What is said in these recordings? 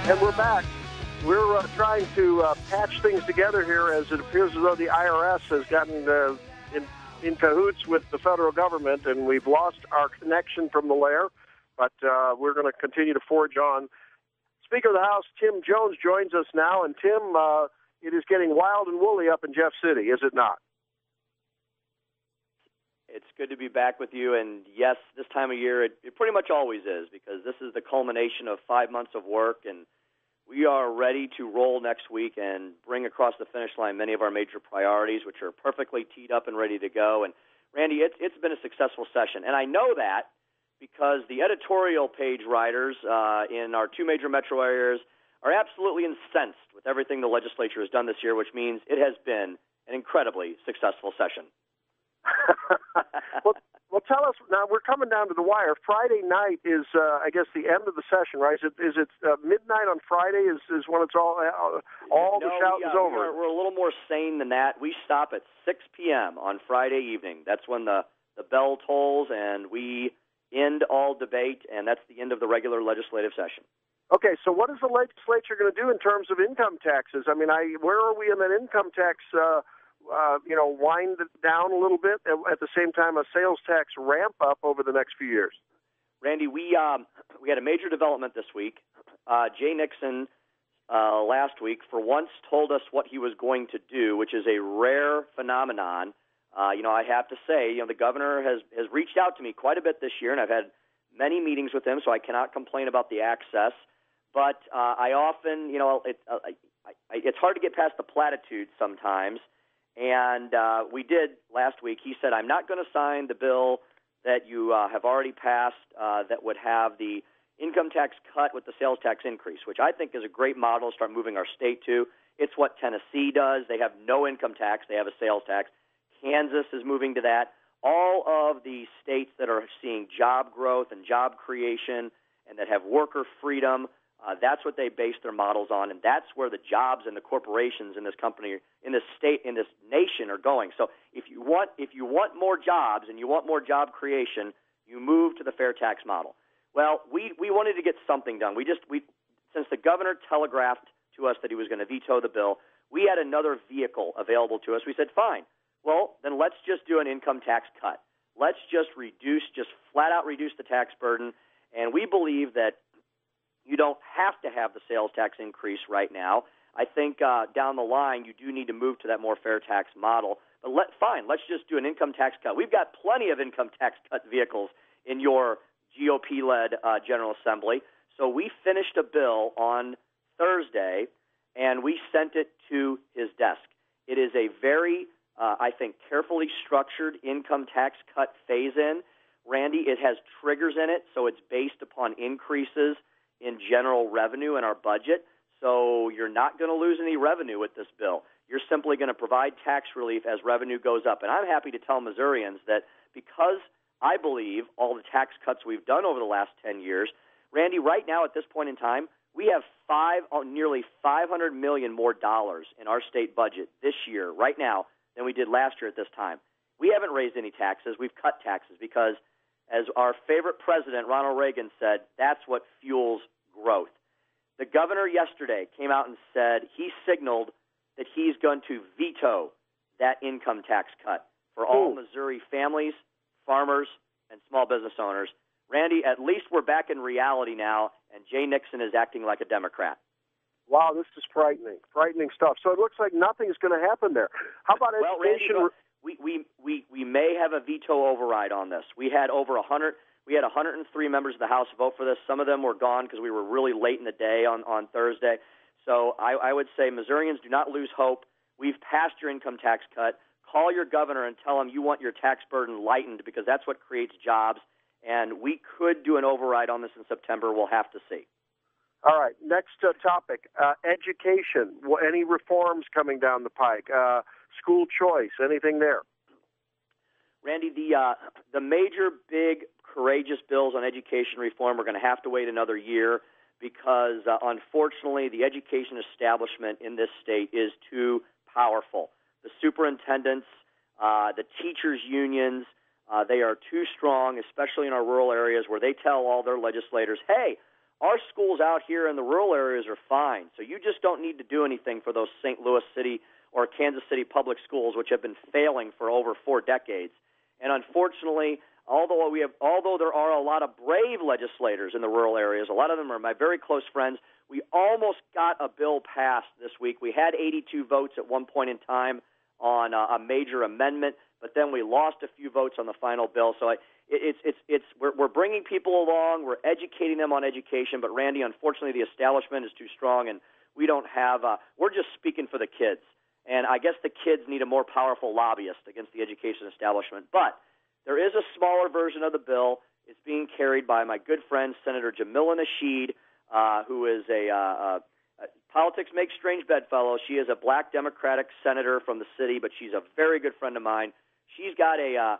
And we're back. We're trying to patch things together here as it appears as though the IRS has gotten in cahoots with the federal government, and we've lost our connection from the lair, but we're going to continue to forge on. Speaker of the House, Tim Jones, joins us now. And Tim, it is getting wild and woolly up in Jeff City, is it not? It's good to be back with you, and yes, this time of year, it pretty much always is, because this is the culmination of 5 months of work, and we are ready to roll next week and bring across the finish line many of our major priorities, which are perfectly teed up and ready to go. And, Randy, it's been a successful session, and I know that because the editorial page writers in our two major metro areas are absolutely incensed with everything the legislature has done this year, which means it has been an incredibly successful session. well, tell us now. We're coming down to the wire. Friday night is, I guess, the end of the session, right? Is it midnight on Friday? Is when it's all the shout is over? We're a little more sane than that. We stop at 6 p.m. on Friday evening. That's when the bell tolls, and we end all debate, and that's the end of the regular legislative session. Okay, so what is the legislature going to do in terms of income taxes? I mean, where are we in that income tax? Wind it down a little bit at the same time a sales tax ramp up over the next few years? Randy, we had a major development this week. Jay Nixon last week for once told us what he was going to do, which is a rare phenomenon. I have to say, the governor has reached out to me quite a bit this year, and I've had many meetings with him, so I cannot complain about the access. But I often, it's hard to get past the platitudes sometimes. And we did last week. He said, I'm not going to sign the bill that you have already passed that would have the income tax cut with the sales tax increase, which I think is a great model to start moving our state to. It's what Tennessee does. They have no income tax. They have a sales tax. Kansas is moving to that. All of the states that are seeing job growth and job creation and that have worker freedom, that's what they base their models on, and that's where the jobs and the corporations in this company, in this state, in this nation are going. So if you want more jobs and you want more job creation, you move to the fair tax model. Well, we wanted to get something done. Since the governor telegraphed to us that he was going to veto the bill, we had another vehicle available to us. We said, fine. Well, then let's just do an income tax cut. Let's just flat out reduce the tax burden. And we believe that you don't have to have the sales tax increase right now. I think down the line you do need to move to that more fair tax model. But let's just do an income tax cut. We've got plenty of income tax cut vehicles in your GOP-led General Assembly. So we finished a bill on Thursday, and we sent it to his desk. It is a very, I think, carefully structured income tax cut phase-in. Randy, it has triggers in it, so it's based upon increases in general revenue in our budget. So you're not going to lose any revenue with this bill. You're simply going to provide tax relief as revenue goes up. And I'm happy to tell Missourians that because I believe all the tax cuts we've done over the last 10 years, Randy, right now at this point in time, we have nearly $500 million more dollars in our state budget this year, right now, than we did last year at this time. We haven't raised any taxes. We've cut taxes because, as our favorite president, Ronald Reagan, said, that's what fuels growth. The governor yesterday came out and said he signaled that he's going to veto that income tax cut for all Missouri families, farmers, and small business owners. Randy, at least we're back in reality now, and Jay Nixon is acting like a Democrat. Wow, this is frightening stuff. So it looks like nothing's going to happen there. How about education? Randy, we may have a veto override on this. We had 103 members of the House vote for this. Some of them were gone because we were really late in the day on Thursday. So I would say Missourians, do not lose hope. We've passed your income tax cut. Call your governor and tell him you want your tax burden lightened because that's what creates jobs. And we could do an override on this in September. We'll have to see. All right. Next topic, education. Any reforms coming down the pike? School choice, anything there? Randy, the major big courageous bills on education reform are going to have to wait another year because, unfortunately, the education establishment in this state is too powerful. The superintendents, the teachers' unions, They are too strong, especially in our rural areas where they tell all their legislators, hey, our schools out here in the rural areas are fine, so you just don't need to do anything for those St. Louis City or Kansas City public schools, which have been failing for over 4 decades. And unfortunately, although there are a lot of brave legislators in the rural areas, a lot of them are my very close friends, we almost got a bill passed this week. We had 82 votes at one point in time on a major amendment, but then we lost a few votes on the final bill. So we're bringing people along, we're educating them on education, but Randy, unfortunately, the establishment is too strong, and we don't have. We're just speaking for the kids, and I guess the kids need a more powerful lobbyist against the education establishment. But there is a smaller version of the bill. It's being carried by my good friend Senator Jamila Nasheed, who is a politics makes strange bedfellow. She is a black Democratic senator from the city, but she's a very good friend of mine. She's got a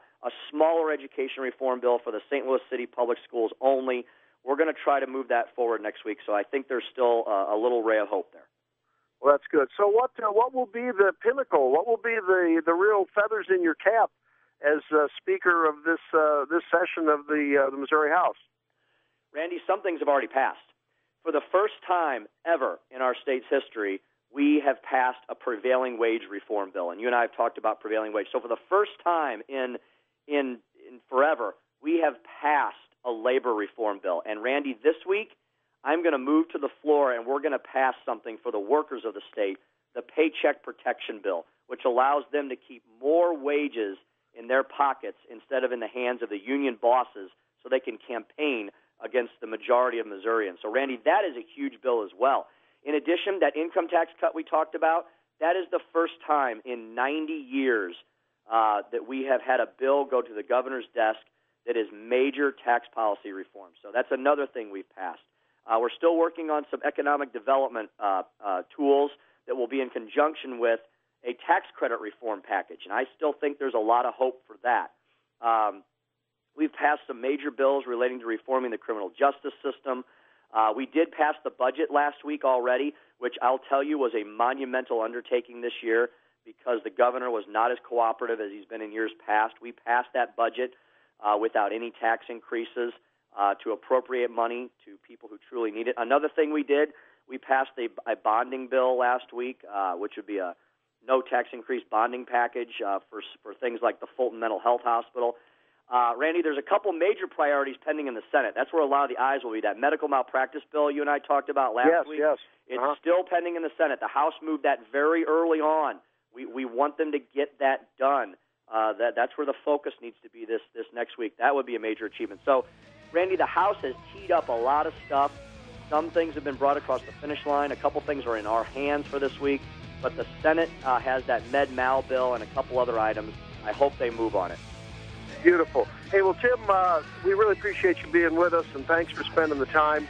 smaller education reform bill for the St. Louis City public schools only. We're going to try to move that forward next week, so I think there's still a little ray of hope there. Well, that's good. So what will be the pinnacle? What will be the real feathers in your cap as Speaker of this session of the Missouri House? Randy, some things have already passed. For the first time ever in our state's history, we have passed a prevailing wage reform bill, and you and I have talked about prevailing wage. So for the first time in forever, we have passed a labor reform bill. And Randy, this week, I'm going to move to the floor, and we're going to pass something for the workers of the state, the Paycheck Protection Bill, which allows them to keep more wages in their pockets instead of in the hands of the union bosses so they can campaign against the majority of Missourians. So, Randy, that is a huge bill as well. In addition, that income tax cut we talked about, that is the first time in 90 years that we have had a bill go to the governor's desk that is major tax policy reform. So that's another thing we've passed. We're still working on some economic development tools that will be in conjunction with a tax credit reform package, and I still think there's a lot of hope for that. We've passed some major bills relating to reforming the criminal justice system. We did pass the budget last week already, which I'll tell you was a monumental undertaking this year because the governor was not as cooperative as he's been in years past. We passed that budget without any tax increases to appropriate money to people who truly need it. Another thing we did, we passed a bonding bill last week, which would be a no tax increase bonding package for things like the Fulton Mental Health Hospital. Randy, there's a couple major priorities pending in the Senate. That's where a lot of the eyes will be. That medical malpractice bill you and I talked about last week. Yes. It's still pending in the Senate. The House moved that very early on. We want them to get that done. That's where the focus needs to be this next week. That would be a major achievement. So, Randy, the House has teed up a lot of stuff. Some things have been brought across the finish line. A couple things are in our hands for this week. But the Senate has that med-mal bill and a couple other items. I hope they move on it. Beautiful. Hey, well, Tim, we really appreciate you being with us, and thanks for spending the time.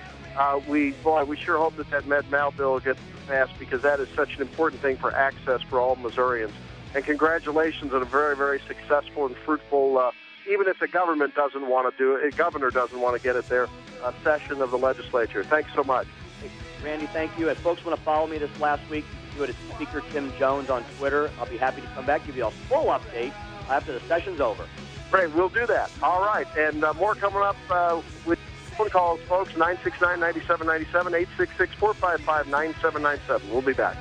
We sure hope that med-mal bill gets passed because that is such an important thing for access for all Missourians. And congratulations on a very, very successful and fruitful, even if the government doesn't want to do it, the governor doesn't want to get it there, session of the legislature. Thanks so much. Hey, Randy, thank you. If folks want to follow me this last week, do it at Speaker Tim Jones on Twitter. I'll be happy to come back, give you a full update after the session's over. Great, we'll do that. All right, and more coming up with phone calls, folks, 969-9797, 866-455-9797. We'll be back.